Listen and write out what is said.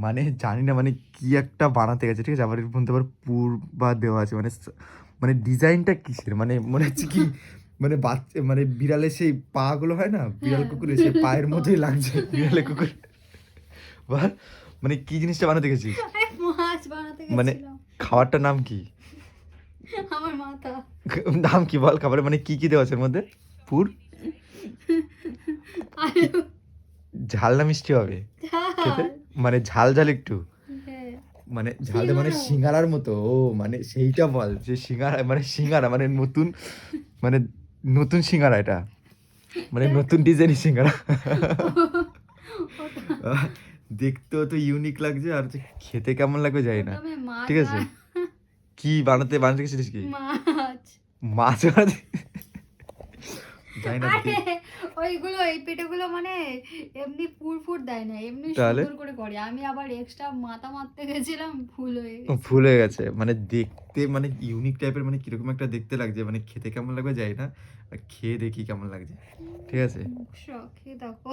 মানে জানি না মানে কি একটা বানাতে গেছে, ঠিক আছে? আবার এর মধ্যে আবার পুর বা দেওয়া আছে, মানে মানে ডিজাইনটা কিসের, মানে মনে হচ্ছে কি মানে বাচ্চা মানে বিড়ালের সেই পা গুলো হয় না, বিড়াল হ্যাঁ। কুকুরের সেই পায়ের মতোই লাগছে বিড়ালে কুকুর। বল মানে কি জিনিসটা বানাতে গেছিস? আরে মাছ বানাতে মানে গেছিলাম। খাবারটার নাম কি? আমার মাথা। নাম কি বল খাবারের, মানে কি কি দেওয়া আছে এর মধ্যে? পুর? আলু। ঝাল না মিষ্টি হবে খেতে? ঝাল। মানে ঝাল ঝাল একটু, হ্যাঁ। মানে ঝালটা মানে সিঙ্গারা। সিঙ্গারার মতো। ও মানে সেইটা বল যে সিঙ্গারা, মানে সিঙ্গারা মানে নতুন, মানে নতুন সিঙ্গারা এটা, মানে নতুন ডিজাইনের সিঙ্গারা। ওটা দেখতেও তো ইউনিক লাগছে, আর যে খেতে কেমন লাগবে জানি না। ওটা আমি মাছ ঠিক আছে, কি বানাতে বানাতে গেছিলিস কি? মাছ। মাছ বানাতে জানি না আরে ওইগুলো এই পেটেগুলো মানে এমনি পুর দেয় না, এমনি তাহলে সুন্দর করে করে। আমি আবার এক্সট্রা মাথা মারতে গেছিলাম, ভুল হয়ে গেছে। ভুল হয়ে গেছে, মানে দেখতে মানে ইউনিক টাইপের, মানে কিরকম একটা দেখতে লাগছে, মানে খেতে কেমন লাগবে জানি না, আর খেয়ে দেখি কেমন লাগছে। ঠিক আছে। মুখ শখে দেখো।